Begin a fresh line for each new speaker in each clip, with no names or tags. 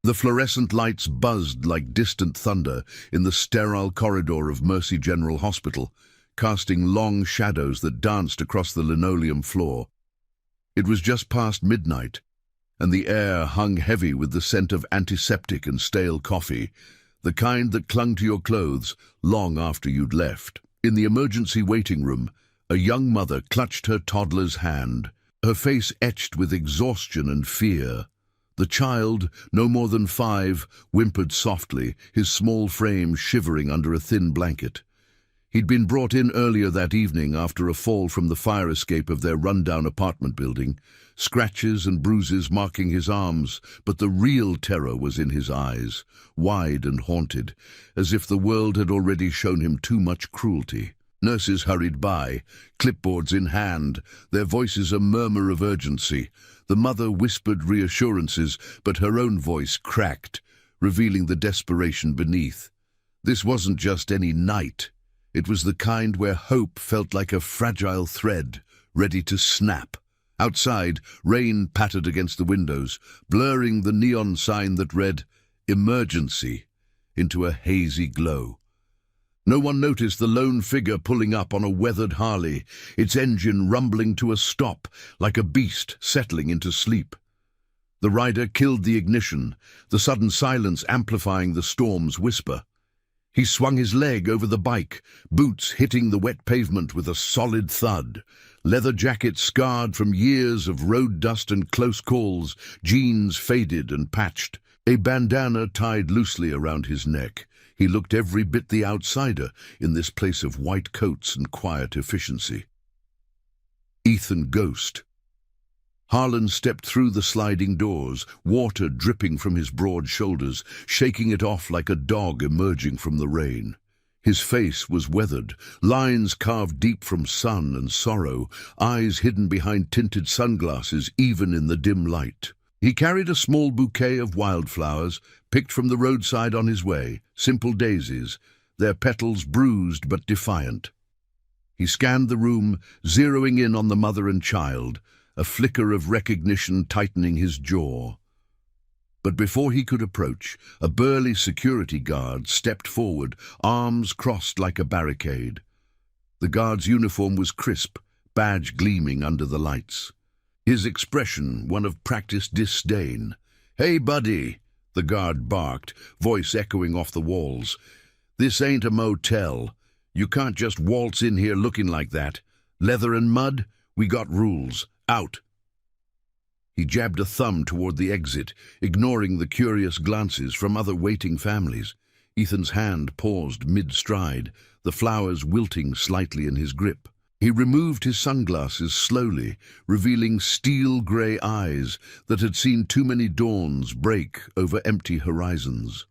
The fluorescent lights buzzed like distant thunder in the sterile corridor of Mercy General Hospital, casting long shadows that danced across the linoleum floor. It was just past midnight, and the air hung heavy with the scent of antiseptic and stale coffee, the kind that clung to your clothes long after you'd left. In the emergency waiting room, a young mother clutched her toddler's hand, her face etched with exhaustion and fear. The child, no more than 5, whimpered softly, his small frame shivering under a thin blanket. He'd been brought in earlier that evening after a fall from the fire escape of their rundown apartment building, scratches and bruises marking his arms, but the real terror was in his eyes, wide and haunted, as if the world had already shown him too much cruelty. Nurses hurried by, clipboards in hand, their voices a murmur of urgency. The mother whispered reassurances, but her own voice cracked, revealing the desperation beneath. This wasn't just any night. It was the kind where hope felt like a fragile thread, ready to snap. Outside, rain pattered against the windows, blurring the neon sign that read, "Emergency," into a hazy glow. No one noticed the lone figure pulling up on a weathered Harley, its engine rumbling to a stop, like a beast settling into sleep. The rider killed the ignition, the sudden silence amplifying the storm's whisper. He swung his leg over the bike, boots hitting the wet pavement with a solid thud, leather jacket scarred from years of road dust and close calls, jeans faded and patched, a bandana tied loosely around his neck. He looked every bit the outsider in this place of white coats and quiet efficiency. Ethan Ghost. Harlan stepped through the sliding doors, water dripping from his broad shoulders, shaking it off like a dog emerging from the rain. His face was weathered, lines carved deep from sun and sorrow, eyes hidden behind tinted sunglasses even in the dim light. He carried a small bouquet of wildflowers, picked from the roadside on his way, simple daisies, their petals bruised but defiant. He scanned the room, zeroing in on the mother and child, a flicker of recognition tightening his jaw. But before he could approach, a burly security guard stepped forward, arms crossed like a barricade. The guard's uniform was crisp, badge gleaming under the lights. His expression one of practiced disdain. "Hey, buddy," the guard barked, voice echoing off the walls. "This ain't a motel. You can't just waltz in here looking like that. Leather and mud? We got rules. Out." He jabbed a thumb toward the exit, ignoring the curious glances from other waiting families. Ethan's hand paused mid-stride, the flowers wilting slightly in his grip. He removed his sunglasses slowly, revealing steel-grey eyes that had seen too many dawns break over empty horizons.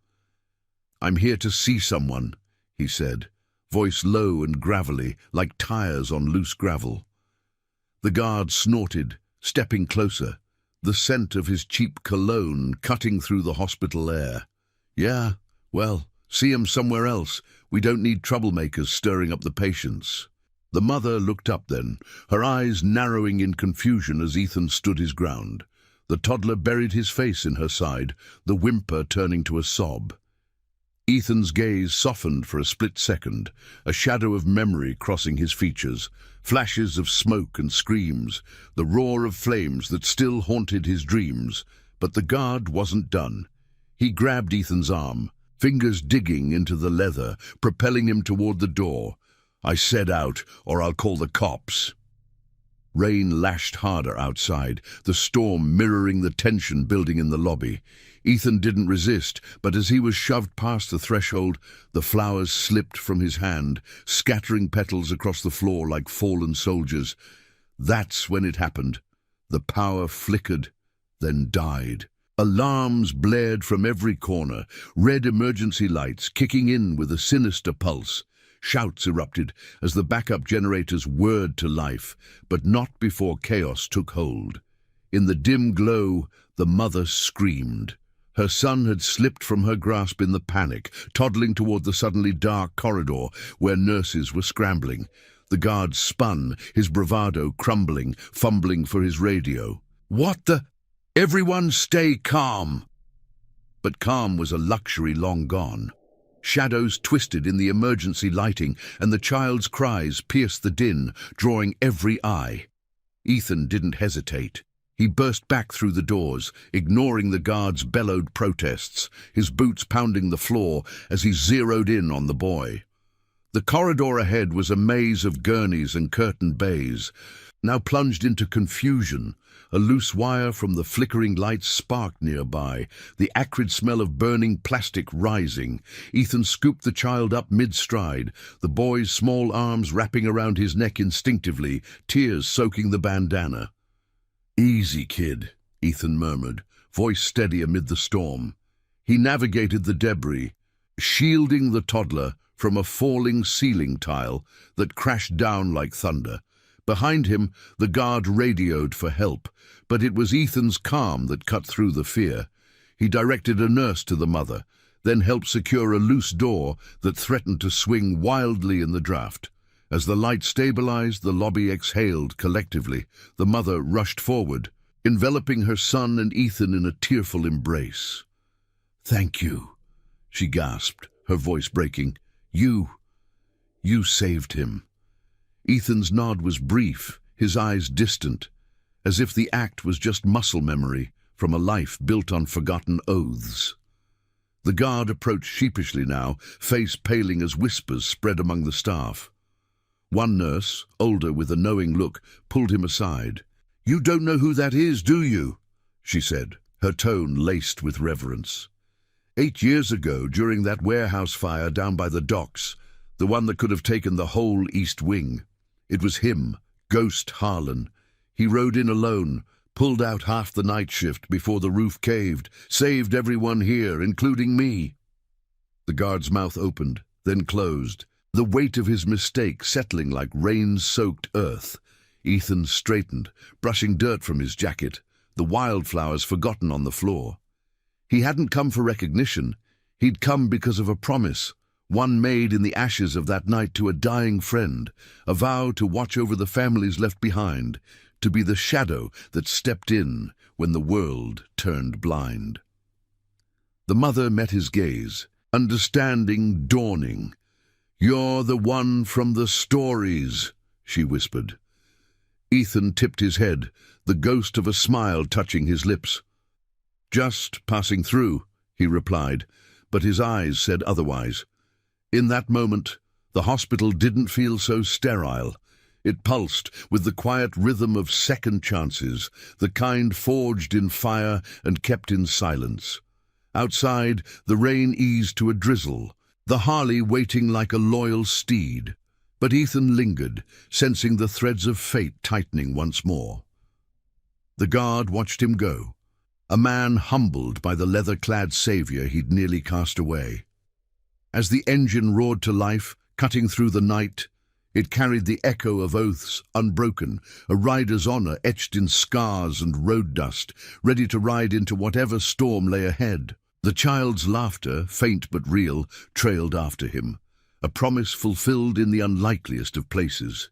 "I'm here to see someone," he said, voice low and gravelly, like tires on loose gravel. The guard snorted, stepping closer, the scent of his cheap cologne cutting through the hospital air. "Yeah, well, see him somewhere else. We don't need troublemakers stirring up the patients." The mother looked up then, her eyes narrowing in confusion as Ethan stood his ground. The toddler buried his face in her side, the whimper turning to a sob. Ethan's gaze softened for a split second, a shadow of memory crossing his features, flashes of smoke and screams, the roar of flames that still haunted his dreams. But the guard wasn't done. He grabbed Ethan's arm, fingers digging into the leather, propelling him toward the door. "I said out, or I'll call the cops." Rain lashed harder outside, the storm mirroring the tension building in the lobby. Ethan didn't resist, but as he was shoved past the threshold, the flowers slipped from his hand, scattering petals across the floor like fallen soldiers. That's when it happened. The power flickered, then died. Alarms blared from every corner, red emergency lights kicking in with a sinister pulse. Shouts erupted as the backup generators whirred to life, but not before chaos took hold. In the dim glow, the mother screamed. Her son had slipped from her grasp in the panic, toddling toward the suddenly dark corridor where nurses were scrambling. The guard spun, his bravado crumbling, fumbling for his radio. "What the? Everyone stay calm!" But calm was a luxury long gone. Shadows twisted in the emergency lighting, and the child's cries pierced the din, drawing every eye. Ethan didn't hesitate. He burst back through the doors, ignoring the guards' bellowed protests, his boots pounding the floor as he zeroed in on the boy. The corridor ahead was a maze of gurneys and curtained bays, now plunged into confusion. A loose wire from the flickering lights sparked nearby, the acrid smell of burning plastic rising. Ethan scooped the child up mid-stride, the boy's small arms wrapping around his neck instinctively, tears soaking the bandana. "Easy, kid," Ethan murmured, voice steady amid the storm. He navigated the debris, shielding the toddler from a falling ceiling tile that crashed down like thunder. Behind him, the guard radioed for help, but it was Ethan's calm that cut through the fear. He directed a nurse to the mother, then helped secure a loose door that threatened to swing wildly in the draft. As the light stabilized, the lobby exhaled collectively. The mother rushed forward, enveloping her son and Ethan in a tearful embrace. "Thank you," she gasped, her voice breaking. You saved him." Ethan's nod was brief, his eyes distant, as if the act was just muscle memory from a life built on forgotten oaths. The guard approached sheepishly now, face paling as whispers spread among the staff. One nurse, older with a knowing look, pulled him aside. "You don't know who that is, do you?" she said, her tone laced with reverence. 8 years ago, during that warehouse fire down by the docks, the one that could have taken the whole East Wing, it was him, Ghost Harlan. He rode in alone, pulled out half the night shift before the roof caved, saved everyone here, including me. The guard's mouth opened, then closed, the weight of his mistake settling like rain-soaked earth. Ethan straightened, brushing dirt from his jacket, the wildflowers forgotten on the floor. He hadn't come for recognition. He'd come because of a promise, one made in the ashes of that night to a dying friend, a vow to watch over the families left behind, to be the shadow that stepped in when the world turned blind. The mother met his gaze, understanding dawning. "You're the one from the stories," she whispered. Ethan tipped his head, the ghost of a smile touching his lips. "Just passing through," he replied, but his eyes said otherwise. In that moment, the hospital didn't feel so sterile. It pulsed with the quiet rhythm of second chances, the kind forged in fire and kept in silence. Outside, the rain eased to a drizzle, the Harley waiting like a loyal steed. But Ethan lingered, sensing the threads of fate tightening once more. The guard watched him go, a man humbled by the leather-clad savior he'd nearly cast away. As the engine roared to life, cutting through the night, it carried the echo of oaths unbroken, a rider's honor etched in scars and road dust, ready to ride into whatever storm lay ahead. The child's laughter, faint but real, trailed after him, a promise fulfilled in the unlikeliest of places.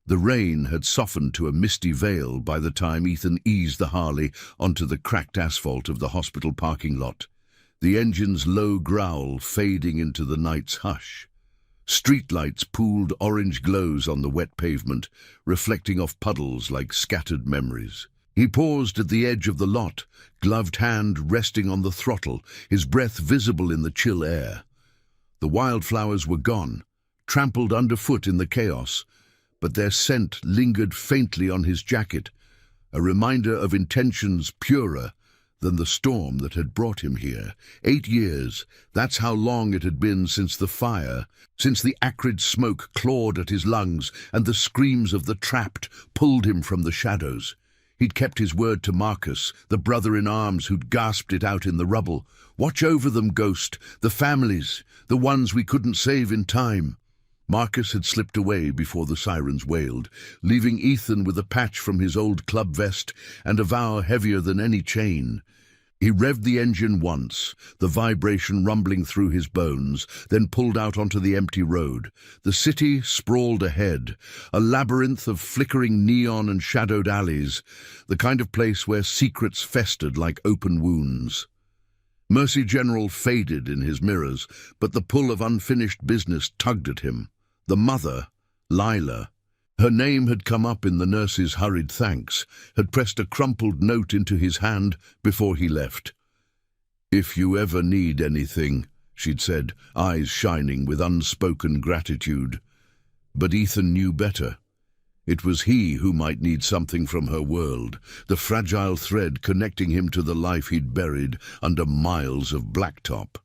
The rain had softened to a misty veil by the time Ethan eased the Harley onto the cracked asphalt of the hospital parking lot, the engine's low growl fading into the night's hush. Streetlights pooled orange glows on the wet pavement, reflecting off puddles like scattered memories. He paused at the edge of the lot, gloved hand resting on the throttle, his breath visible in the chill air. The wildflowers were gone, trampled underfoot in the chaos, but their scent lingered faintly on his jacket, a reminder of intentions purer than the storm that had brought him here. 8 years, that's how long it had been since the fire, since the acrid smoke clawed at his lungs and the screams of the trapped pulled him from the shadows. He'd kept his word to Marcus, the brother-in-arms who'd gasped it out in the rubble. "Watch over them, Ghost, the families, the ones we couldn't save in time." Marcus had slipped away before the sirens wailed, leaving Ethan with a patch from his old club vest and a vow heavier than any chain. He revved the engine once, the vibration rumbling through his bones, then pulled out onto the empty road. The city sprawled ahead, a labyrinth of flickering neon and shadowed alleys, the kind of place where secrets festered like open wounds. Mercy General faded in his mirrors, but the pull of unfinished business tugged at him. The mother, Lila, her name had come up in the nurse's hurried thanks, had pressed a crumpled note into his hand before he left. "If you ever need anything," she'd said, eyes shining with unspoken gratitude. But Ethan knew better. It was he who might need something from her world, the fragile thread connecting him to the life he'd buried under miles of blacktop.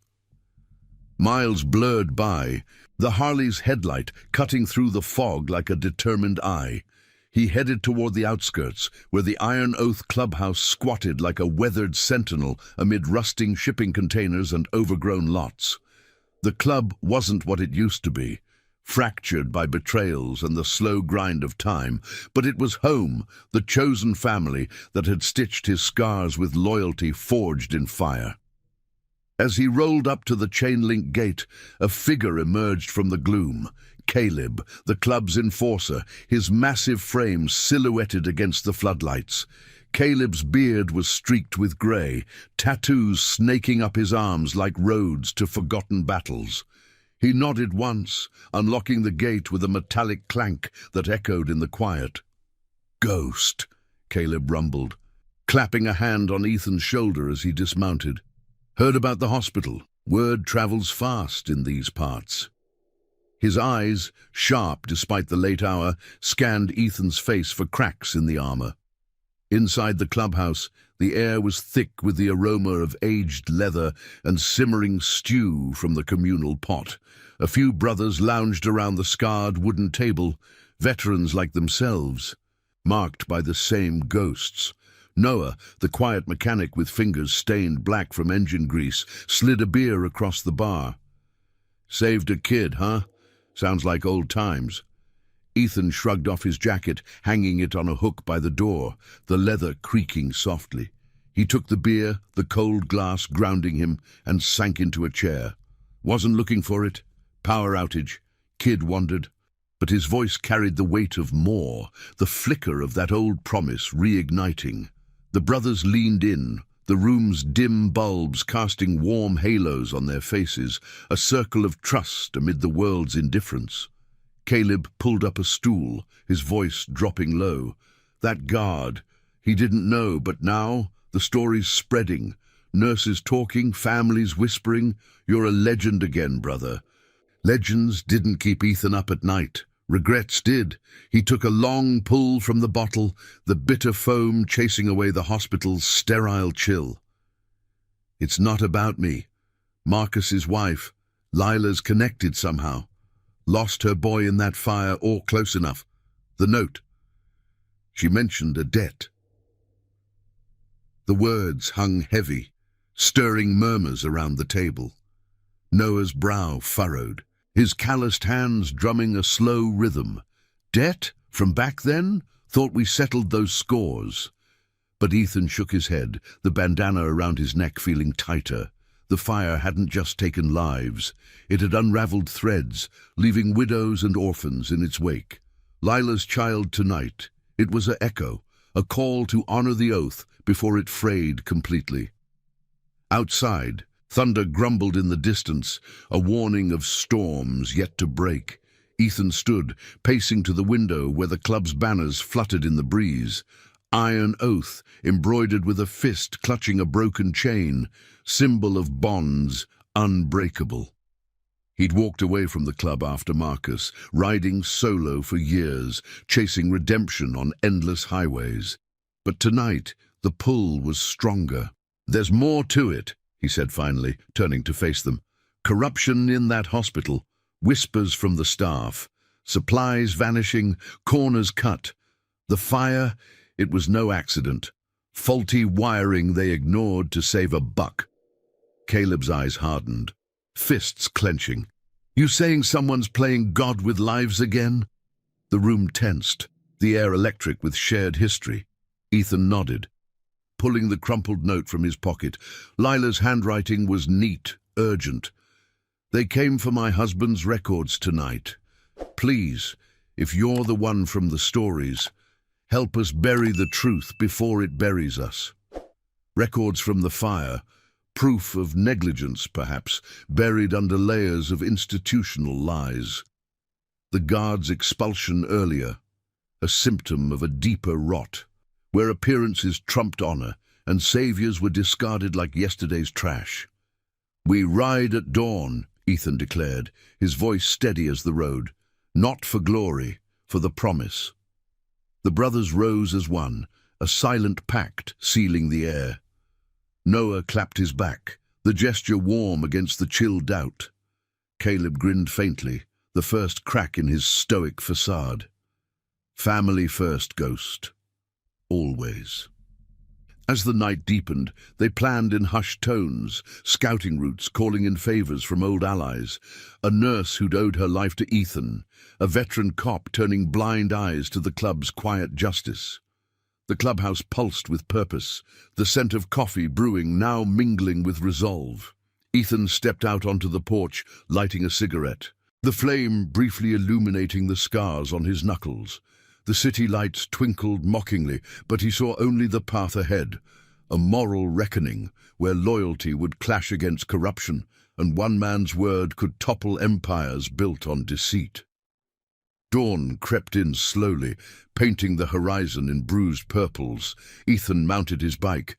Miles blurred by, the Harley's headlight cutting through the fog like a determined eye. He headed toward the outskirts, where the Iron Oath clubhouse squatted like a weathered sentinel amid rusting shipping containers and overgrown lots. The club wasn't what it used to be, fractured by betrayals and the slow grind of time, but it was home, the chosen family that had stitched his scars with loyalty forged in fire. As he rolled up to the chain-link gate, a figure emerged from the gloom. Caleb, the club's enforcer, his massive frame silhouetted against the floodlights. Caleb's beard was streaked with grey, tattoos snaking up his arms like roads to forgotten battles. He nodded once, unlocking the gate with a metallic clank that echoed in the quiet. "Ghost," Caleb rumbled, clapping a hand on Ethan's shoulder as he dismounted. "Heard about the hospital. Word travels fast in these parts." His eyes, sharp despite the late hour, scanned Ethan's face for cracks in the armor. Inside the clubhouse, the air was thick with the aroma of aged leather and simmering stew from the communal pot. A few brothers lounged around the scarred wooden table, veterans like themselves, marked by the same ghosts. Noah, the quiet mechanic with fingers stained black from engine grease, slid a beer across the bar. "Saved a kid, huh? Sounds like old times." Ethan shrugged off his jacket, hanging it on a hook by the door, the leather creaking softly. He took the beer, the cold glass grounding him, and sank into a chair. "Wasn't looking for it. Power outage." Kid wondered. But his voice carried the weight of more, the flicker of that old promise reigniting. The brothers leaned in, the room's dim bulbs casting warm halos on their faces, a circle of trust amid the world's indifference. Caleb pulled up a stool, his voice dropping low. That guard, he didn't know, but now the story's spreading. Nurses talking, families whispering. "You're a legend again, brother." Legends didn't keep Ethan up at night. Regrets did. He took a long pull from the bottle, the bitter foam chasing away the hospital's sterile chill. "It's not about me. Marcus's wife, Lila's connected somehow. Lost her boy in that fire or close enough. The note. She mentioned a debt." The words hung heavy, stirring murmurs around the table. Noah's brow furrowed, his calloused hands drumming a slow rhythm. "Debt? From back then? Thought we settled those scores." But Ethan shook his head, the bandana around his neck feeling tighter. The fire hadn't just taken lives. It had unraveled threads, leaving widows and orphans in its wake. Lila's child tonight. It was an echo, a call to honor the oath before it frayed completely. Outside, thunder grumbled in the distance, a warning of storms yet to break. Ethan stood, pacing to the window where the club's banners fluttered in the breeze. Iron Oath, embroidered with a fist clutching a broken chain, symbol of bonds, unbreakable. He'd walked away from the club after Marcus, riding solo for years, chasing redemption on endless highways. But tonight, the pull was stronger. "There's more to it," he said finally, turning to face them. "Corruption in that hospital, whispers from the staff, supplies vanishing, corners cut. The fire, it was no accident. Faulty wiring they ignored to save a buck." Caleb's eyes hardened, fists clenching. "You saying someone's playing God with lives again?" The room tensed, the air electric with shared history. Ethan nodded, pulling the crumpled note from his pocket. Lila's handwriting was neat, urgent. "They came for my husband's records tonight. Please, if you're the one from the stories, help us bury the truth before it buries us. Records from the fire, Proof of negligence, perhaps, buried under layers of institutional lies. The guard's expulsion earlier, a symptom of a deeper rot, where appearances trumped honor and saviors were discarded like yesterday's trash. "We ride at dawn," Ethan declared, his voice steady as the road. "Not for glory, for the promise." The brothers rose as one, a silent pact sealing the air. Noah clapped his back, the gesture warm against the chill doubt. Caleb grinned faintly, the first crack in his stoic facade. Family first, Ghost. Always. As the night deepened, they planned in hushed tones, scouting routes, calling in favors from old allies. A nurse who'd owed her life to Ethan, a veteran cop turning blind eyes to the club's quiet justice. The clubhouse pulsed with purpose, the scent of coffee brewing now mingling with resolve. Ethan stepped out onto the porch, lighting a cigarette, the flame briefly illuminating the scars on his knuckles. The city lights twinkled mockingly, but he saw only the path ahead, a moral reckoning where loyalty would clash against corruption and one man's word could topple empires built on deceit. Dawn crept in slowly, painting the horizon in bruised purples. Ethan mounted his bike,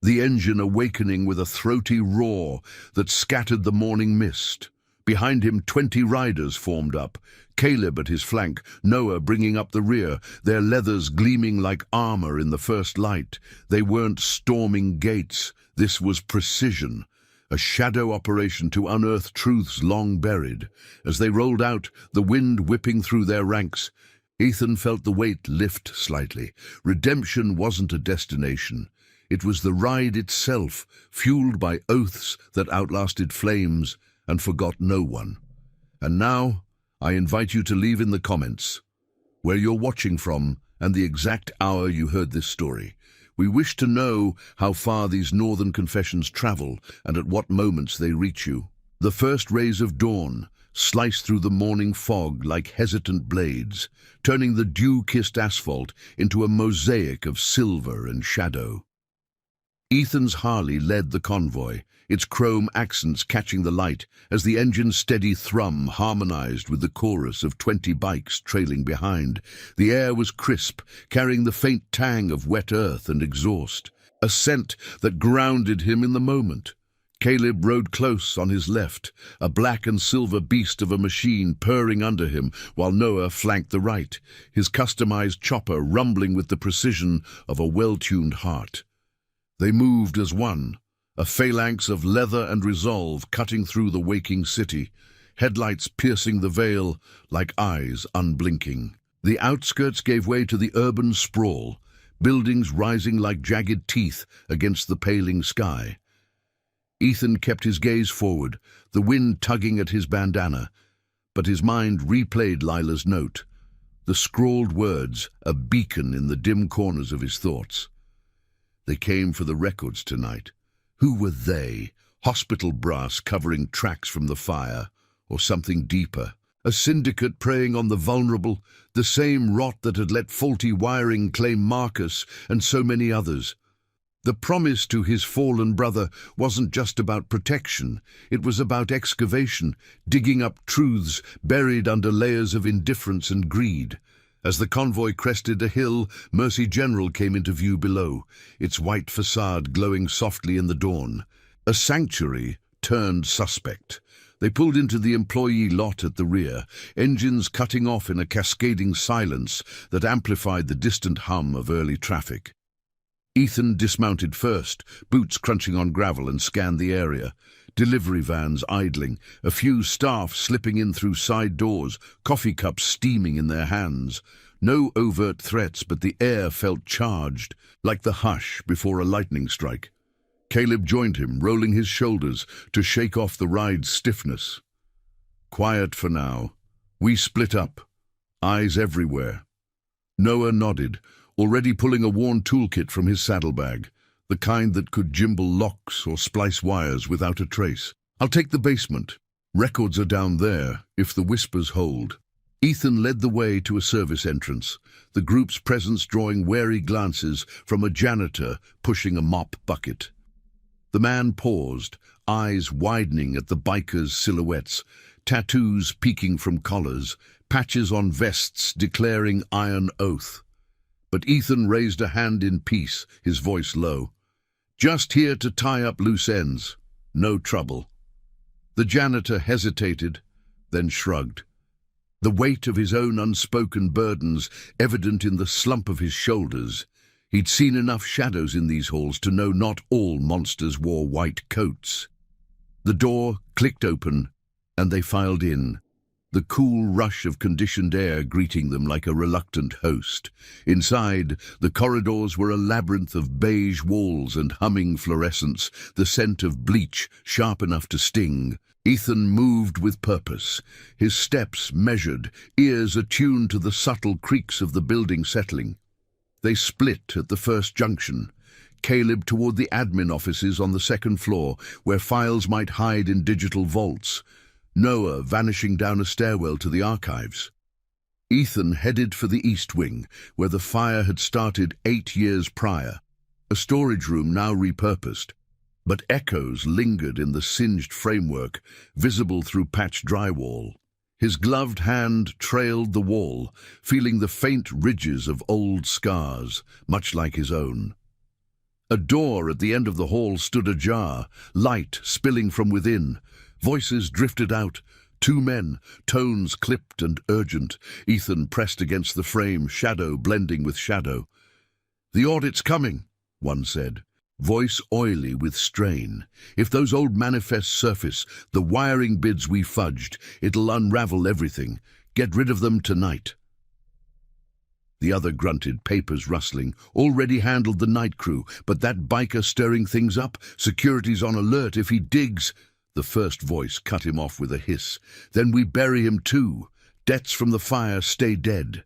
the engine awakening with a throaty roar that scattered the morning mist. Behind him 20 riders formed up, Caleb at his flank, Noah bringing up the rear, their leathers gleaming like armor in the first light. They weren't storming gates, this was precision, a shadow operation to unearth truths long buried. As they rolled out, the wind whipping through their ranks, Ethan felt the weight lift slightly. Redemption wasn't a destination. It was the ride itself, fueled by oaths that outlasted flames and forgot no one. And now, I invite you to leave in the comments where you're watching from and the exact hour you heard this story. We wish to know how far these northern confessions travel and at what moments they reach you. The first rays of dawn slice through the morning fog like hesitant blades, turning the dew-kissed asphalt into a mosaic of silver and shadow. Ethan's Harley led the convoy, its chrome accents catching the light as the engine's steady thrum harmonized with the chorus of 20 bikes trailing behind. The air was crisp, carrying the faint tang of wet earth and exhaust, a scent that grounded him in the moment. Caleb rode close on his left, a black and silver beast of a machine purring under him, while Noah flanked the right, his customized chopper rumbling with the precision of a well-tuned heart. They moved as one, a phalanx of leather and resolve cutting through the waking city, headlights piercing the veil like eyes unblinking. The outskirts gave way to the urban sprawl, buildings rising like jagged teeth against the paling sky. Ethan kept his gaze forward, the wind tugging at his bandana, but his mind replayed Lila's note, the scrawled words, a beacon in the dim corners of his thoughts. They came for the records tonight. Who were they? Hospital brass covering tracks from the fire, or something deeper? A syndicate preying on the vulnerable, the same rot that had let faulty wiring claim Marcus and so many others. The promise to his fallen brother wasn't just about protection, it was about excavation, digging up truths buried under layers of indifference and greed. As the convoy crested a hill, Mercy General came into view below, its white facade glowing softly in the dawn. A sanctuary turned suspect. They pulled into the employee lot at the rear, engines cutting off in a cascading silence that amplified the distant hum of early traffic. Ethan dismounted first, boots crunching on gravel, and scanned the area. Delivery vans idling, a few staff slipping in through side doors, coffee cups steaming in their hands. No overt threats, but the air felt charged, like the hush before a lightning strike. Caleb joined him, rolling his shoulders to shake off the ride's stiffness. Quiet for now. We split up, eyes everywhere. Noah nodded, already pulling a worn toolkit from his saddlebag, the kind that could jimble locks or splice wires without a trace. I'll take the basement. Records are down there, if the whispers hold. Ethan led the way to a service entrance, the group's presence drawing wary glances from a janitor pushing a mop bucket. The man paused, eyes widening at the bikers' silhouettes, tattoos peeking from collars, patches on vests declaring iron oath. But Ethan raised a hand in peace, his voice low. "Just here to tie up loose ends. No trouble." The janitor hesitated, then shrugged. The weight of his own unspoken burdens evident in the slump of his shoulders. He'd seen enough shadows in these halls to know not all monsters wore white coats. The door clicked open, and they filed in, the cool rush of conditioned air greeting them like a reluctant host. Inside, the corridors were a labyrinth of beige walls and humming fluorescence, the scent of bleach sharp enough to sting. Ethan moved with purpose, his steps measured, ears attuned to the subtle creaks of the building settling. They split at the first junction, Caleb toward the admin offices on the second floor, where files might hide in digital vaults, Noah vanishing down a stairwell to the archives. Ethan headed for the East Wing, where the fire had started 8 years prior, a storage room now repurposed. But echoes lingered in the singed framework, visible through patched drywall. His gloved hand trailed the wall, feeling the faint ridges of old scars, much like his own. A door at the end of the hall stood ajar, light spilling from within. Voices drifted out. 2 men, tones clipped and urgent. Ethan pressed against the frame, shadow blending with shadow. "The audit's coming," one said. Voice oily with strain. "If those old manifests surface, the wiring bids we fudged, it'll unravel everything. Get rid of them tonight." The other grunted, papers rustling. "Already handled the night crew, but that biker stirring things up? Security's on alert if he digs." The first voice cut him off with a hiss. "Then we bury him too. Debts from the fire stay dead."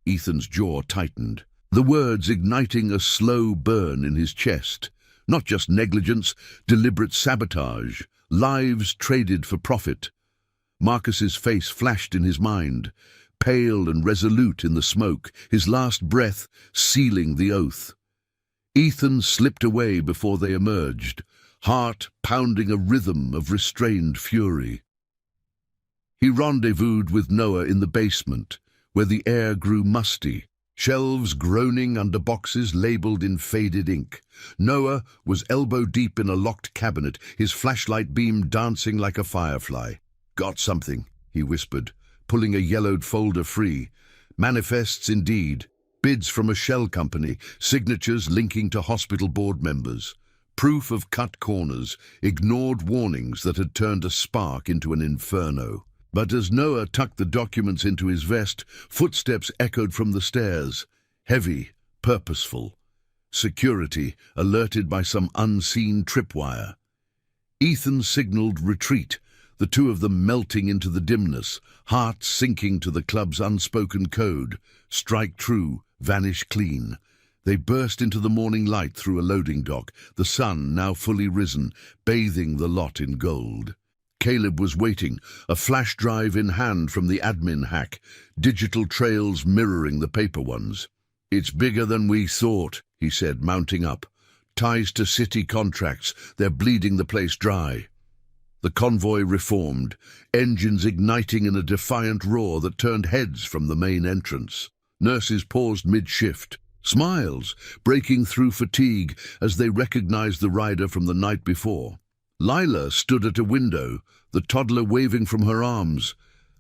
Ethan's jaw tightened, the words igniting a slow burn in his chest. Not just negligence, deliberate sabotage, lives traded for profit. Marcus's face flashed in his mind, pale and resolute in the smoke, his last breath sealing the oath. Ethan slipped away before they emerged, heart pounding a rhythm of restrained fury. He rendezvoused with Noah in the basement, where the air grew musty, shelves groaning under boxes labeled in faded ink. Noah was elbow-deep in a locked cabinet, his flashlight beam dancing like a firefly. "Got something," he whispered, pulling a yellowed folder free. Manifests indeed, bids from a shell company, signatures linking to hospital board members. Proof of cut corners, ignored warnings that had turned a spark into an inferno. But as Noah tucked the documents into his vest, footsteps echoed from the stairs, heavy, purposeful. Security, alerted by some unseen tripwire. Ethan signaled retreat, the two of them melting into the dimness, hearts sinking to the club's unspoken code. Strike true, vanish clean. They burst into the morning light through a loading dock, the sun now fully risen, bathing the lot in gold. Caleb was waiting, a flash drive in hand from the admin hack, digital trails mirroring the paper ones. "It's bigger than we thought," he said, mounting up. "Ties to city contracts, they're bleeding the place dry." The convoy reformed, engines igniting in a defiant roar that turned heads from the main entrance. Nurses paused mid-shift, smiles breaking through fatigue as they recognized the rider from the night before. Lila stood at a window, the toddler waving from her arms.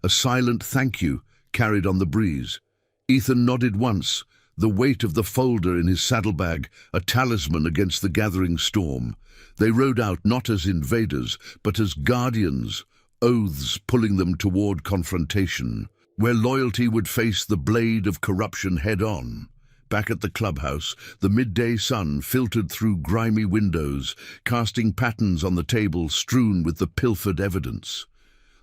A silent thank you carried on the breeze. Ethan nodded once, the weight of the folder in his saddlebag, a talisman against the gathering storm. They rode out not as invaders, but as guardians, oaths pulling them toward confrontation, where loyalty would face the blade of corruption head-on. Back at the clubhouse, the midday sun filtered through grimy windows, casting patterns on the table strewn with the pilfered evidence.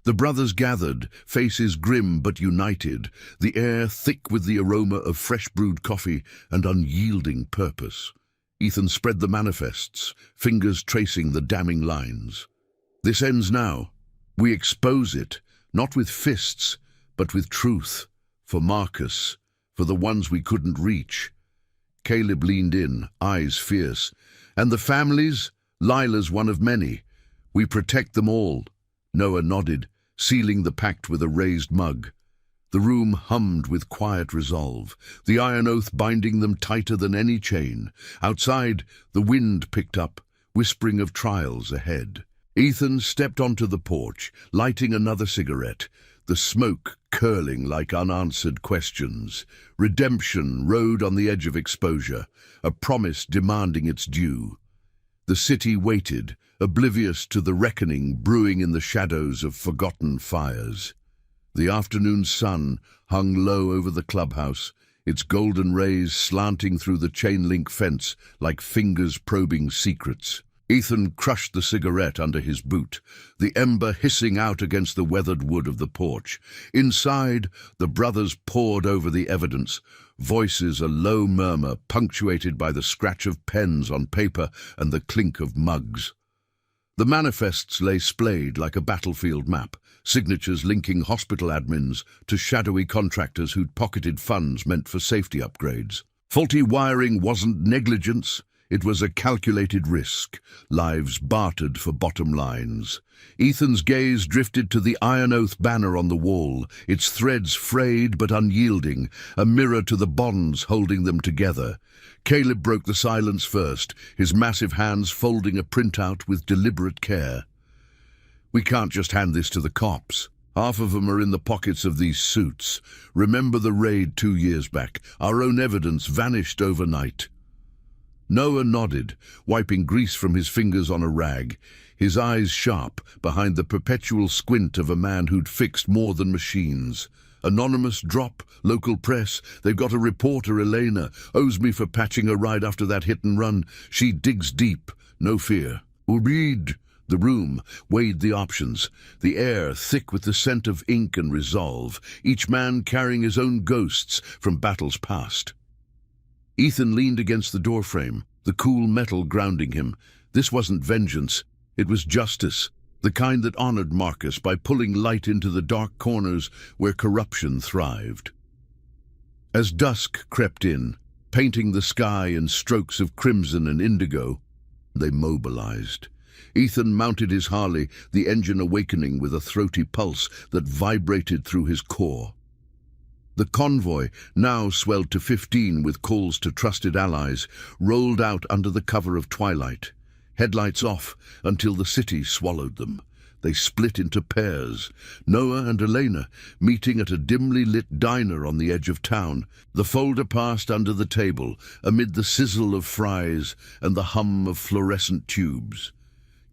The brothers gathered, faces grim but united, the air thick with the aroma of fresh-brewed coffee and unyielding purpose. Ethan spread the manifests, fingers tracing the damning lines. "This ends now. We expose it, not with fists, but with truth, for Marcus, for the ones we couldn't reach." Caleb leaned in, eyes fierce. "And the families? Lila's one of many. We protect them all. Noah nodded, sealing the pact with a raised mug. The room hummed with quiet resolve, the iron oath binding them tighter than any chain. Outside, the wind picked up, whispering of trials ahead. Ethan stepped onto the porch, lighting another cigarette, the smoke curling like unanswered questions. Redemption rode on the edge of exposure, a promise demanding its due. The city waited, oblivious to the reckoning brewing in the shadows of forgotten fires. The afternoon sun hung low over the clubhouse, its golden rays slanting through the chain-link fence like fingers probing secrets. Ethan crushed the cigarette under his boot, the ember hissing out against the weathered wood of the porch. Inside, the brothers pored over the evidence, voices a low murmur punctuated by the scratch of pens on paper and the clink of mugs. The manifests lay splayed like a battlefield map, signatures linking hospital admins to shadowy contractors who'd pocketed funds meant for safety upgrades. Faulty wiring wasn't negligence, it was a calculated risk, lives bartered for bottom lines. Ethan's gaze drifted to the Iron Oath banner on the wall, its threads frayed but unyielding, a mirror to the bonds holding them together. Caleb broke the silence first, his massive hands folding a printout with deliberate care. "We can't just hand this to the cops. Half of them are in the pockets of these suits. Remember the raid 2 years back? Our own evidence vanished overnight." Noah nodded, wiping grease from his fingers on a rag, his eyes sharp behind the perpetual squint of a man who'd fixed more than machines. "Anonymous drop, local press. They've got a reporter, Elena, owes me for patching a ride after that hit and run. She digs deep, no fear. We'll read." The room weighed the options, the air thick with the scent of ink and resolve, each man carrying his own ghosts from battles past. Ethan leaned against the doorframe, the cool metal grounding him. This wasn't vengeance, it was justice, the kind that honored Marcus by pulling light into the dark corners where corruption thrived. As dusk crept in, painting the sky in strokes of crimson and indigo, they mobilized. Ethan mounted his Harley, the engine awakening with a throaty pulse that vibrated through his core. The convoy, now swelled to 15 with calls to trusted allies, rolled out under the cover of twilight. Headlights off until the city swallowed them. They split into pairs, Noah and Elena meeting at a dimly lit diner on the edge of town. The folder passed under the table, amid the sizzle of fries and the hum of fluorescent tubes.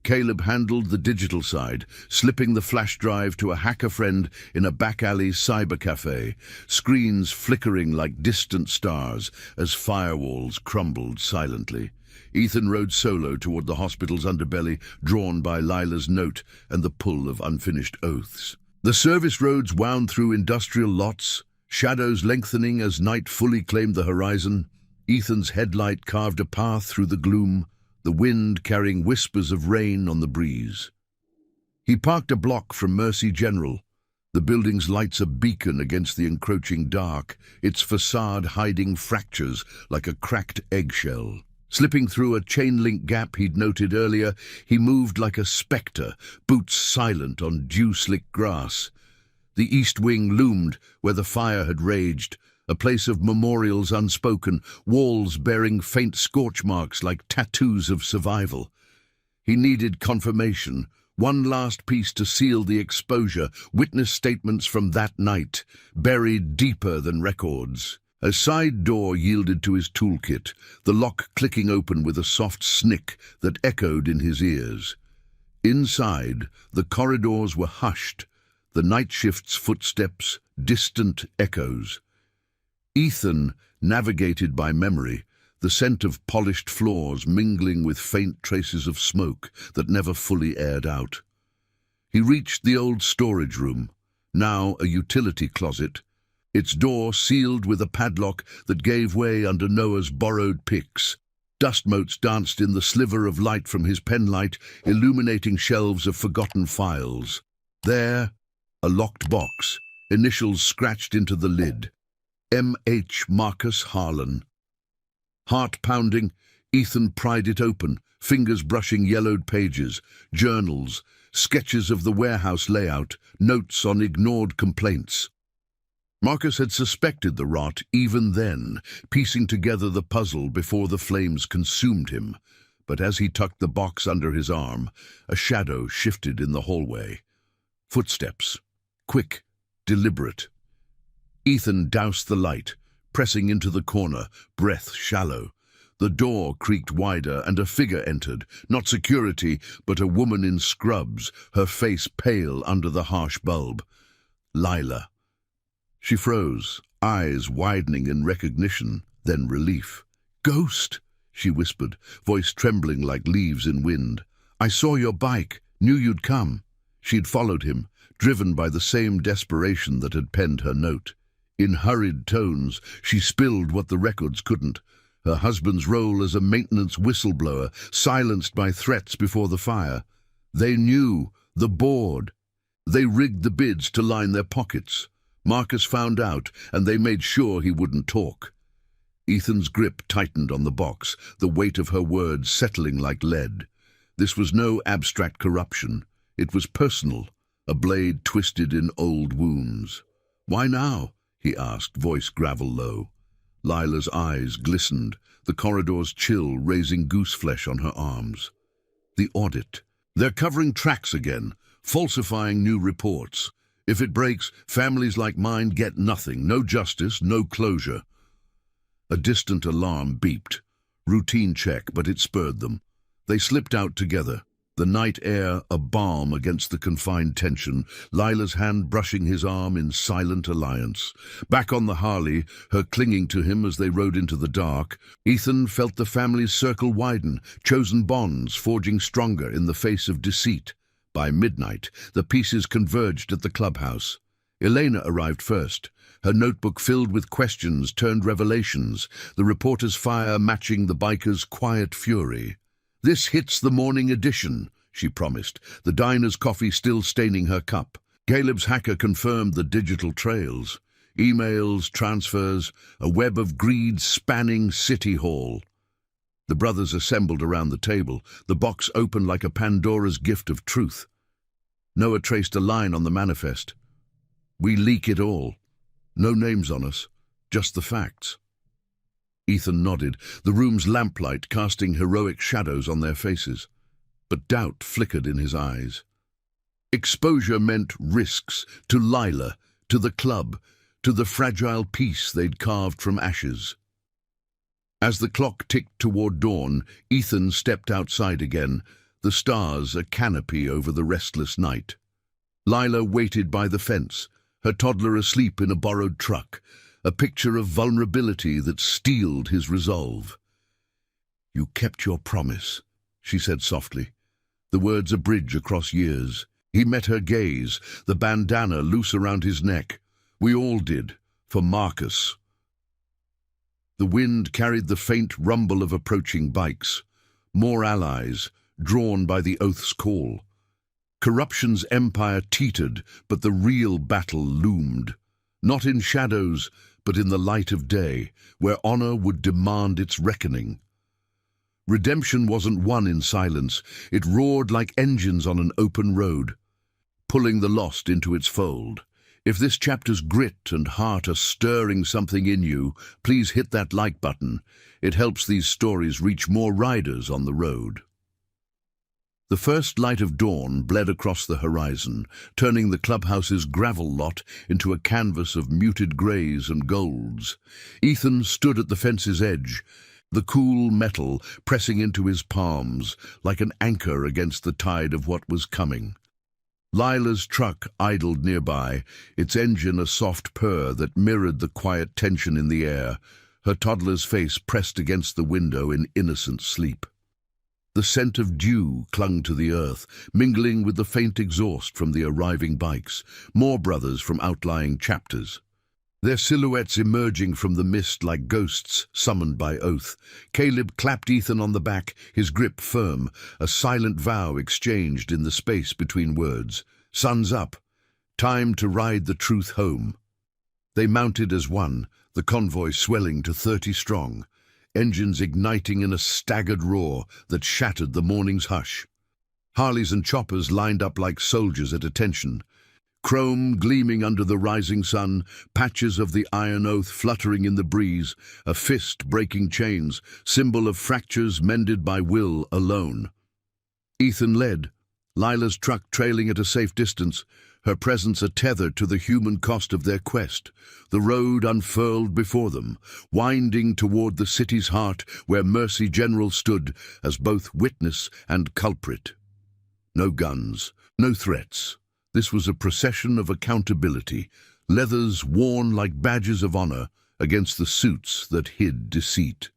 Caleb handled the digital side, slipping the flash drive to a hacker friend in a back-alley cyber cafe, screens flickering like distant stars as firewalls crumbled silently. Ethan rode solo toward the hospital's underbelly, drawn by Lila's note and the pull of unfinished oaths. The service roads wound through industrial lots, shadows lengthening as night fully claimed the horizon. Ethan's headlight carved a path through the gloom, the wind carrying whispers of rain on the breeze. He parked a block from Mercy General, the building's lights a beacon against the encroaching dark, its facade hiding fractures like a cracked eggshell. Slipping through a chain-link gap he'd noted earlier, he moved like a spectre, boots silent on dew-slick grass. The east wing loomed where the fire had raged, a place of memorials unspoken, walls bearing faint scorch marks like tattoos of survival. He needed confirmation, one last piece to seal the exposure, witness statements from that night, buried deeper than records. A side door yielded to his toolkit, the lock clicking open with a soft snick that echoed in his ears. Inside, the corridors were hushed, the night shift's footsteps distant echoes. Ethan navigated by memory, the scent of polished floors mingling with faint traces of smoke that never fully aired out. He reached the old storage room, now a utility closet, its door sealed with a padlock that gave way under Noah's borrowed picks. Dust motes danced in the sliver of light from his penlight, illuminating shelves of forgotten files. There, a locked box, initials scratched into the lid. M.H. Marcus Harlan. Heart pounding, Ethan pried it open, fingers brushing yellowed pages, journals, sketches of the warehouse layout, notes on ignored complaints. Marcus had suspected the rot even then, piecing together the puzzle before the flames consumed him. But as he tucked the box under his arm, a shadow shifted in the hallway. Footsteps. Quick, deliberate. Ethan doused the light, pressing into the corner, breath shallow. The door creaked wider and a figure entered, not security, but a woman in scrubs, her face pale under the harsh bulb. Lila. She froze, eyes widening in recognition, then relief. "Ghost," she whispered, voice trembling like leaves in wind. "I saw your bike, knew you'd come." She'd followed him, driven by the same desperation that had penned her note. In hurried tones, she spilled what the records couldn't. Her husband's role as a maintenance whistleblower, silenced by threats before the fire. They knew, the board. They rigged the bids to line their pockets. Marcus found out, and they made sure he wouldn't talk. Ethan's grip tightened on the box, the weight of her words settling like lead. This was no abstract corruption. It was personal, a blade twisted in old wounds. "Why now?" he asked, voice gravel low. Lila's eyes glistened, the corridor's chill raising gooseflesh on her arms. "The audit. They're covering tracks again, falsifying new reports. If it breaks, families like mine get nothing, no justice, no closure." A distant alarm beeped. Routine check, but it spurred them. They slipped out together, the night air a balm against the confined tension, Lila's hand brushing his arm in silent alliance. Back on the Harley, her clinging to him as they rode into the dark, Ethan felt the family's circle widen, chosen bonds forging stronger in the face of deceit. By midnight, the pieces converged at the clubhouse. Elena arrived first, her notebook filled with questions turned revelations, the reporter's fire matching the biker's quiet fury. "This hits the morning edition," she promised, the diner's coffee still staining her cup. Caleb's hacker confirmed the digital trails. Emails, transfers, a web of greed spanning City Hall. The brothers assembled around the table, the box open like a Pandora's gift of truth. Noah traced a line on the manifest. "We leak it all. No names on us, just the facts." Ethan nodded, the room's lamplight casting heroic shadows on their faces. But doubt flickered in his eyes. Exposure meant risks, to Lila, to the club, to the fragile peace they'd carved from ashes. As the clock ticked toward dawn, Ethan stepped outside again, the stars a canopy over the restless night. Lila waited by the fence, her toddler asleep in a borrowed truck, a picture of vulnerability that steeled his resolve. "You kept your promise," she said softly, the words a bridge across years. He met her gaze, the bandana loose around his neck. "We all did, for Marcus." The wind carried the faint rumble of approaching bikes. More allies, drawn by the oath's call. Corruption's empire teetered, but the real battle loomed. Not in shadows, but in the light of day, where honor would demand its reckoning. Redemption wasn't won in silence. It roared like engines on an open road, pulling the lost into its fold. If this chapter's grit and heart are stirring something in you, please hit that like button. It helps these stories reach more riders on the road. The first light of dawn bled across the horizon, turning the clubhouse's gravel lot into a canvas of muted greys and golds. Ethan stood at the fence's edge, the cool metal pressing into his palms like an anchor against the tide of what was coming. Lila's truck idled nearby, its engine a soft purr that mirrored the quiet tension in the air, her toddler's face pressed against the window in innocent sleep. The scent of dew clung to the earth, mingling with the faint exhaust from the arriving bikes, more brothers from outlying chapters. Their silhouettes emerging from the mist like ghosts summoned by oath. Caleb clapped Ethan on the back, his grip firm, a silent vow exchanged in the space between words. "Sun's up. Time to ride the truth home." They mounted as one, the convoy swelling to 30 strong. engines igniting in a staggered roar that shattered the morning's hush. Harleys and choppers lined up like soldiers at attention. Chrome gleaming under the rising sun, patches of the iron oath fluttering in the breeze, a fist breaking chains, symbol of fractures mended by will alone. Ethan led, Lila's truck trailing at a safe distance, her presence a tether to the human cost of their quest. The road unfurled before them, winding toward the city's heart where Mercy General stood as both witness and culprit. No guns, no threats. This was a procession of accountability, leathers worn like badges of honor against the suits that hid deceit.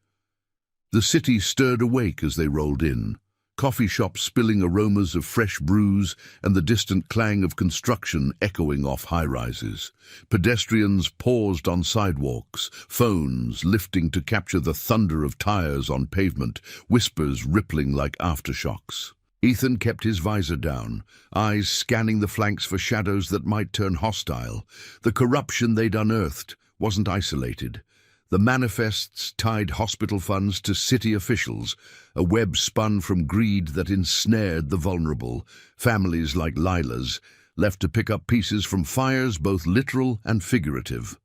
The city stirred awake as they rolled in, coffee shops spilling aromas of fresh brews and the distant clang of construction echoing off high-rises. Pedestrians paused on sidewalks, phones lifting to capture the thunder of tires on pavement, whispers rippling like aftershocks. Ethan kept his visor down, eyes scanning the flanks for shadows that might turn hostile. The corruption they'd unearthed wasn't isolated. The manifests tied hospital funds to city officials, a web spun from greed that ensnared the vulnerable, families like Lila's, left to pick up pieces from fires both literal and figurative.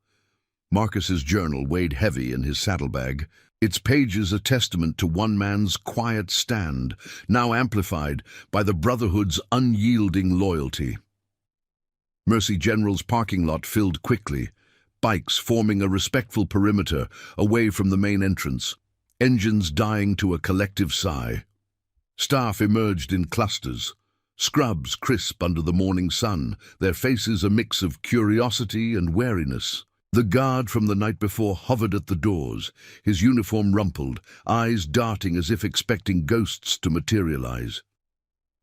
Marcus's journal weighed heavy in his saddlebag, its pages a testament to one man's quiet stand, now amplified by the Brotherhood's unyielding loyalty. Mercy General's parking lot filled quickly, bikes forming a respectful perimeter away from the main entrance, engines dying to a collective sigh. Staff emerged in clusters, scrubs crisp under the morning sun, their faces a mix of curiosity and wariness. The guard from the night before hovered at the doors, his uniform rumpled, eyes darting as if expecting ghosts to materialize.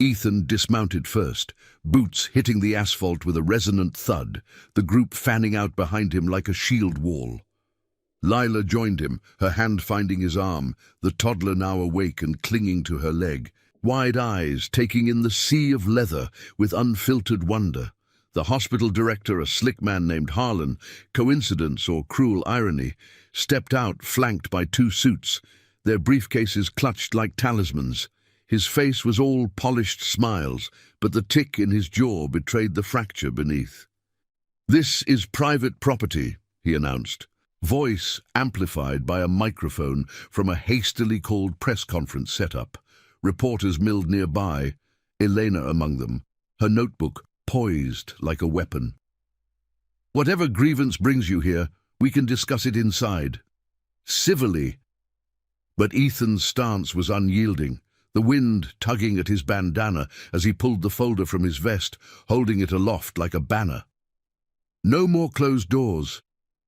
Ethan dismounted first, boots hitting the asphalt with a resonant thud, the group fanning out behind him like a shield wall. Lila joined him, her hand finding his arm, the toddler now awake and clinging to her leg, wide eyes taking in the sea of leather with unfiltered wonder. The hospital director, a slick man named Harlan, coincidence or cruel irony, stepped out flanked by two suits, their briefcases clutched like talismans. His face was all polished smiles, but the tick in his jaw betrayed the fracture beneath. "This is private property," he announced, voice amplified by a microphone from a hastily called press conference setup. Reporters milled nearby, Elena among them, her notebook poised like a weapon. "Whatever grievance brings you here, we can discuss it inside. Civilly." But Ethan's stance was unyielding, the wind tugging at his bandana as he pulled the folder from his vest, holding it aloft like a banner. "No more closed doors,"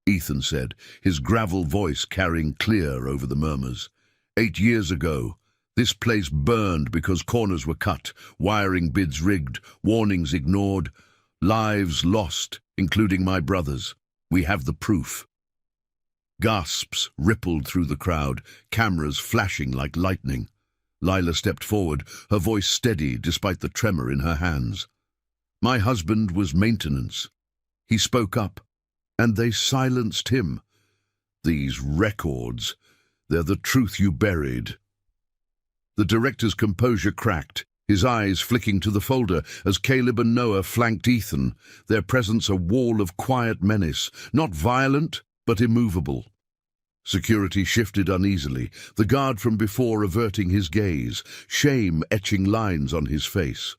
Ethan said, his gravel voice carrying clear over the murmurs. 8 years ago, this place burned because corners were cut, wiring bids rigged, warnings ignored, lives lost, including my brother's. We have the proof. Gasps rippled through the crowd, cameras flashing like lightning. Lila stepped forward, her voice steady despite the tremor in her hands. "My husband was maintenance. He spoke up, and they silenced him. These records, they're the truth you buried." The director's composure cracked, his eyes flicking to the folder as Caleb and Noah flanked Ethan, their presence a wall of quiet menace, not violent, but immovable. Security shifted uneasily, the guard from before averting his gaze, shame etching lines on his face.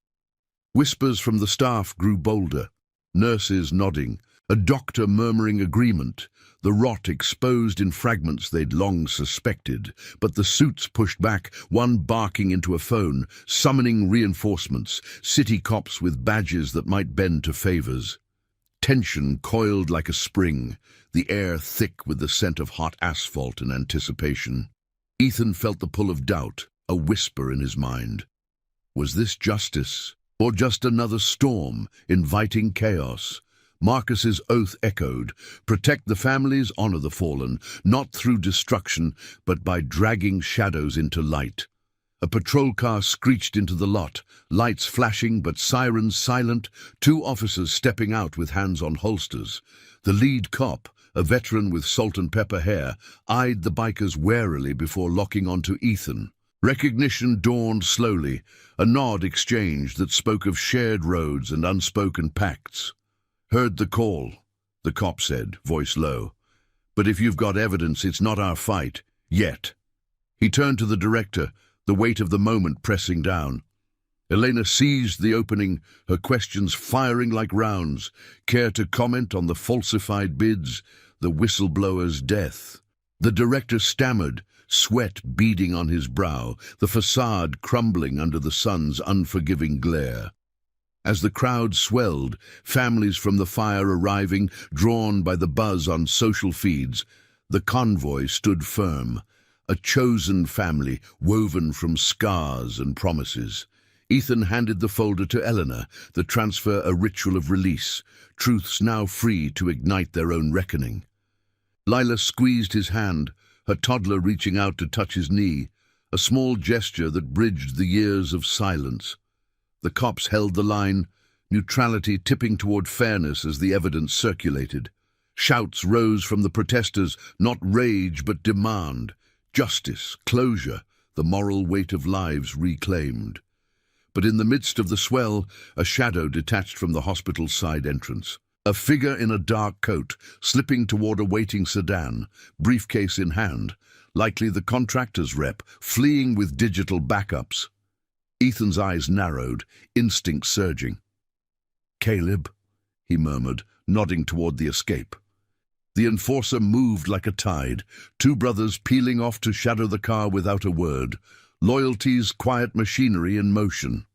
Whispers from the staff grew bolder, nurses nodding, a doctor murmuring agreement, the rot exposed in fragments they'd long suspected, but the suits pushed back, one barking into a phone, summoning reinforcements, city cops with badges that might bend to favors. Tension coiled like a spring, the air thick with the scent of hot asphalt and anticipation. Ethan felt the pull of doubt, a whisper in his mind. Was this justice, or just another storm, inviting chaos? Marcus's oath echoed, protect the families, honor the fallen, not through destruction, but by dragging shadows into light. A patrol car screeched into the lot, lights flashing but sirens silent, 2 officers stepping out with hands on holsters. The lead cop, a veteran with salt and pepper hair, eyed the bikers warily before locking onto Ethan. Recognition dawned slowly, a nod exchanged that spoke of shared roads and unspoken pacts. "Heard the call," the cop said, voice low. "But if you've got evidence, it's not our fight. Yet." He turned to the director, the weight of the moment pressing down. Elena seized the opening, her questions firing like rounds. "Care to comment on the falsified bids, the whistleblower's death?" The director stammered, sweat beading on his brow, the facade crumbling under the sun's unforgiving glare. As the crowd swelled, families from the fire arriving, drawn by the buzz on social feeds, the convoy stood firm, a chosen family woven from scars and promises. Ethan handed the folder to Eleanor, the transfer a ritual of release, truths now free to ignite their own reckoning. Lila squeezed his hand, her toddler reaching out to touch his knee, a small gesture that bridged the years of silence. The cops held the line, neutrality tipping toward fairness as the evidence circulated. Shouts rose from the protesters, not rage but demand. Justice, closure, the moral weight of lives reclaimed. But in the midst of the swell, a shadow detached from the hospital's side entrance. A figure in a dark coat, slipping toward a waiting sedan, briefcase in hand, likely the contractor's rep, fleeing with digital backups. Ethan's eyes narrowed, instinct surging. "Caleb," he murmured, nodding toward the escape. The enforcer moved like a tide, two brothers peeling off to shadow the car without a word, loyalty's quiet machinery in motion.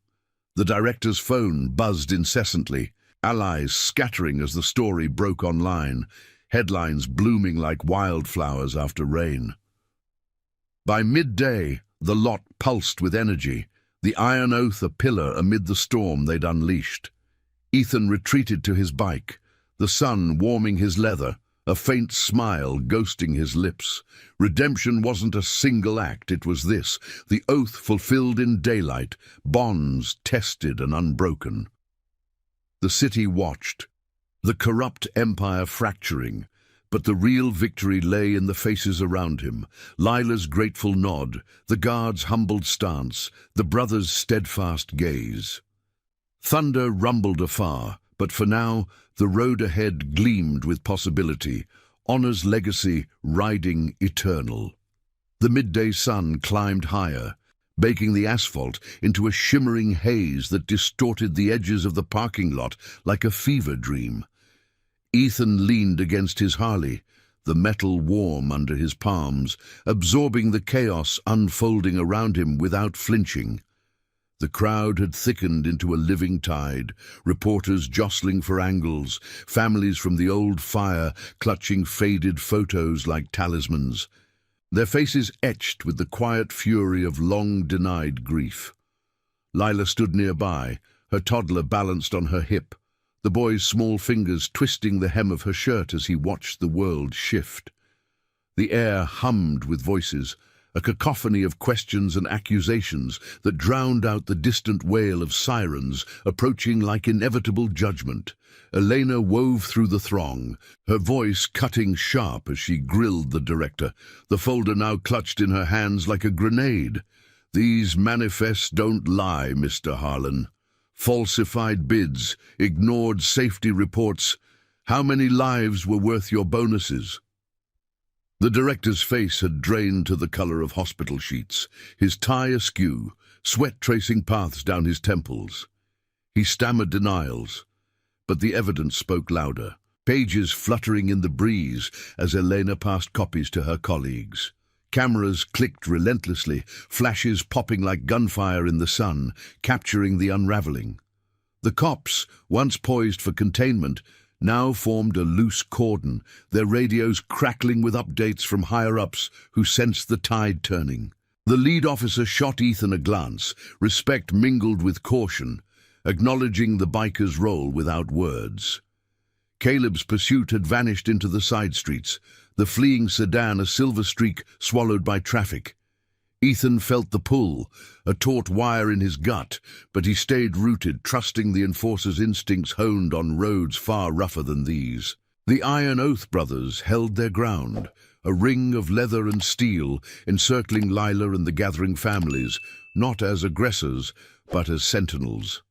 The director's phone buzzed incessantly, allies scattering as the story broke online, headlines blooming like wildflowers after rain. By midday, the lot pulsed with energy, the iron oath a pillar amid the storm they'd unleashed. Ethan retreated to his bike, the sun warming his leather, a faint smile ghosting his lips. Redemption wasn't a single act, it was this, the oath fulfilled in daylight, bonds tested and unbroken. The city watched, the corrupt empire fracturing, but the real victory lay in the faces around him. Lila's grateful nod, the guard's humbled stance, the brothers' steadfast gaze. Thunder rumbled afar, but for now, the road ahead gleamed with possibility, honor's legacy riding eternal. The midday sun climbed higher, baking the asphalt into a shimmering haze that distorted the edges of the parking lot like a fever dream. Ethan leaned against his Harley, the metal warm under his palms, absorbing the chaos unfolding around him without flinching. The crowd had thickened into a living tide, reporters jostling for angles, families from the old fire clutching faded photos like talismans, their faces etched with the quiet fury of long-denied grief. Lila stood nearby, her toddler balanced on her hip, the boy's small fingers twisting the hem of her shirt as he watched the world shift. The air hummed with voices, a cacophony of questions and accusations that drowned out the distant wail of sirens approaching like inevitable judgment. Elena wove through the throng, her voice cutting sharp as she grilled the director, the folder now clutched in her hands like a grenade. "These manifests don't lie, Mr. Harlan. Falsified bids, ignored safety reports. How many lives were worth your bonuses?" The director's face had drained to the color of hospital sheets, his tie askew, sweat tracing paths down his temples. He stammered denials, but the evidence spoke louder, pages fluttering in the breeze as Elena passed copies to her colleagues. Cameras clicked relentlessly, flashes popping like gunfire in the sun, capturing the unraveling. The cops, once poised for containment, now formed a loose cordon, their radios crackling with updates from higher-ups who sensed the tide turning. The lead officer shot Ethan a glance, respect mingled with caution, acknowledging the biker's role without words. Caleb's pursuit had vanished into the side streets, the fleeing sedan a silver streak swallowed by traffic. Ethan felt the pull, a taut wire in his gut, but he stayed rooted, trusting the enforcer's instincts honed on roads far rougher than these. The Iron Oath brothers held their ground, a ring of leather and steel encircling Lila and the gathering families, not as aggressors, but as sentinels.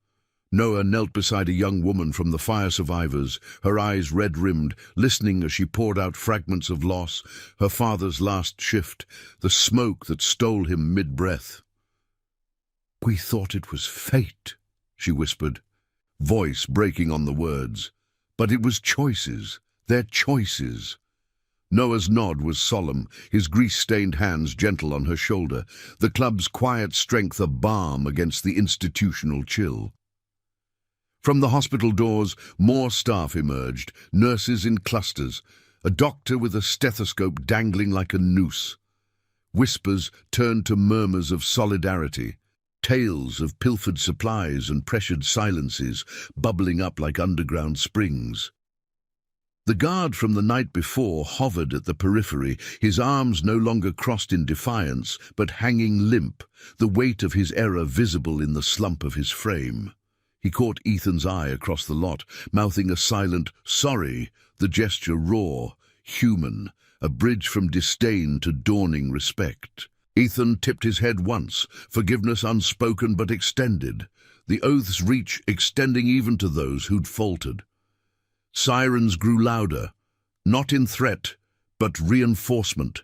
Noah knelt beside a young woman from the fire survivors, her eyes red-rimmed, listening as she poured out fragments of loss, her father's last shift, the smoke that stole him mid-breath. "We thought it was fate," she whispered, voice breaking on the words. But it was choices, their choices. Noah's nod was solemn, his grease-stained hands gentle on her shoulder, the club's quiet strength a balm against the institutional chill. From the hospital doors, more staff emerged, nurses in clusters, a doctor with a stethoscope dangling like a noose. Whispers turned to murmurs of solidarity, tales of pilfered supplies and pressured silences bubbling up like underground springs. The guard from the night before hovered at the periphery, his arms no longer crossed in defiance, but hanging limp, the weight of his error visible in the slump of his frame. He caught Ethan's eye across the lot, mouthing a silent, "Sorry," the gesture raw, human, a bridge from disdain to dawning respect. Ethan tipped his head once, forgiveness unspoken but extended, the oath's reach extending even to those who'd faltered. Sirens grew louder, not in threat, but reinforcement.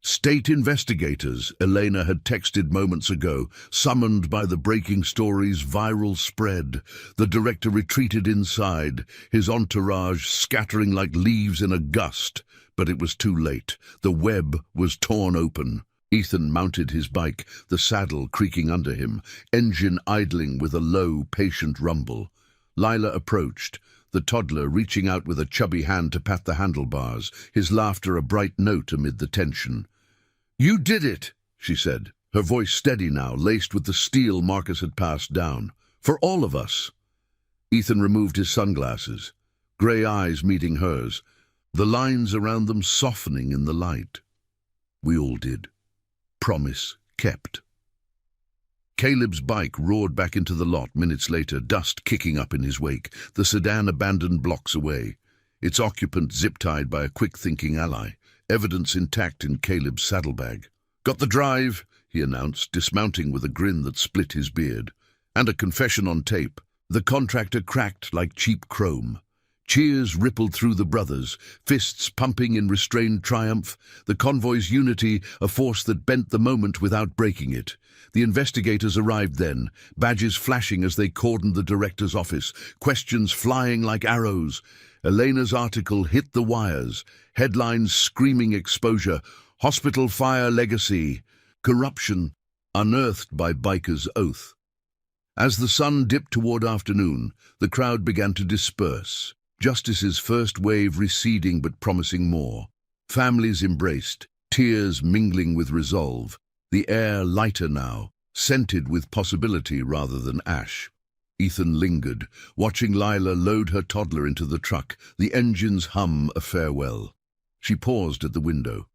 State investigators, Elena had texted moments ago, summoned by the breaking story's viral spread. The director retreated inside, his entourage scattering like leaves in a gust. But it was too late. The web was torn open. Ethan mounted his bike, the saddle creaking under him, engine idling with a low, patient rumble. Lila approached, the toddler reaching out with a chubby hand to pat the handlebars, his laughter a bright note amid the tension. "You did it," she said, her voice steady now, laced with the steel Marcus had passed down. "For all of us." Ethan removed his sunglasses, grey eyes meeting hers, the lines around them softening in the light. "We all did. Promise kept." Caleb's bike roared back into the lot minutes later, dust kicking up in his wake, the sedan abandoned blocks away, its occupant zip-tied by a quick-thinking ally, evidence intact in Caleb's saddlebag. "Got the drive," he announced, dismounting with a grin that split his beard. "And a confession on tape." The contractor cracked like cheap chrome. Cheers rippled through the brothers, fists pumping in restrained triumph, the convoy's unity a force that bent the moment without breaking it. The investigators arrived then, badges flashing as they cordoned the director's office, questions flying like arrows. Elena's article hit the wires, headlines screaming exposure, hospital fire legacy, corruption unearthed by biker's oath. As the sun dipped toward afternoon, the crowd began to disperse. Justice's first wave receding but promising more. Families embraced, tears mingling with resolve. The air lighter now, scented with possibility rather than ash. Ethan lingered, watching Lila load her toddler into the truck, the engine's hum a farewell. She paused at the window.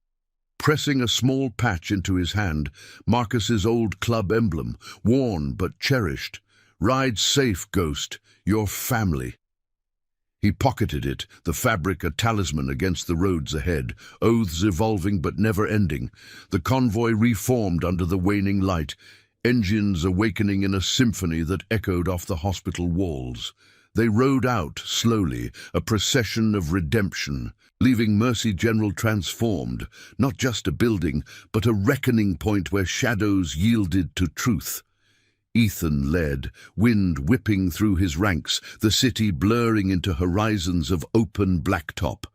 Pressing a small patch into his hand, Marcus's old club emblem, worn but cherished. "Ride safe, Ghost, your family." He pocketed it, the fabric a talisman against the roads ahead, oaths evolving but never ending. The convoy reformed under the waning light, engines awakening in a symphony that echoed off the hospital walls. They rode out, slowly, a procession of redemption, leaving Mercy General transformed, not just a building, but a reckoning point where shadows yielded to truth. Ethan led, wind whipping through his ranks, the city blurring into horizons of open blacktop.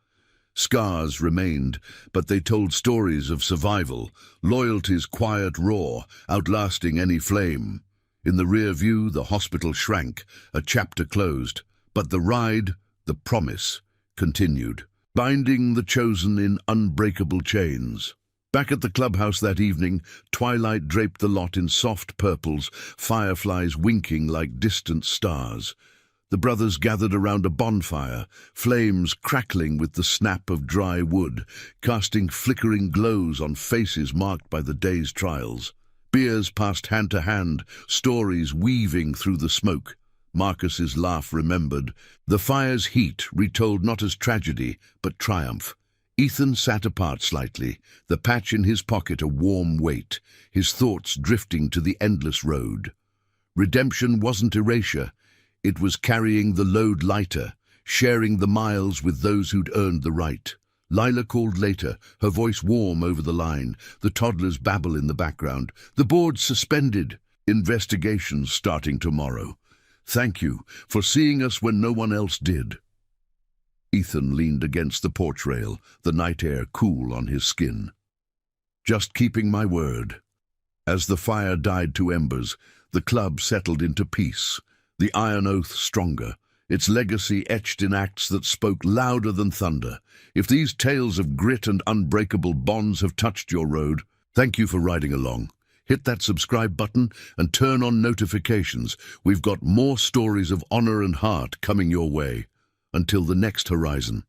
Scars remained, but they told stories of survival, loyalty's quiet roar, outlasting any flame. In the rear view, the hospital shrank, a chapter closed, but the ride, the promise, continued, binding the chosen in unbreakable chains. Back at the clubhouse that evening, twilight draped the lot in soft purples, fireflies winking like distant stars. The brothers gathered around a bonfire, flames crackling with the snap of dry wood, casting flickering glows on faces marked by the day's trials. Beers passed hand to hand, stories weaving through the smoke. Marcus's laugh remembered. The fire's heat retold not as tragedy, but triumph. Ethan sat apart slightly, the patch in his pocket a warm weight, his thoughts drifting to the endless road. Redemption wasn't erasure. It was carrying the load lighter, sharing the miles with those who'd earned the right. Lila called later, her voice warm over the line, the toddler's babble in the background. The board's suspended. Investigations starting tomorrow. Thank you for seeing us when no one else did. Ethan leaned against the porch rail, the night air cool on his skin. Just keeping my word. As the fire died to embers, the club settled into peace, the iron oath stronger, its legacy etched in acts that spoke louder than thunder. If these tales of grit and unbreakable bonds have touched your road, thank you for riding along. Hit that subscribe button and turn on notifications. We've got more stories of honor and heart coming your way. Until the next horizon.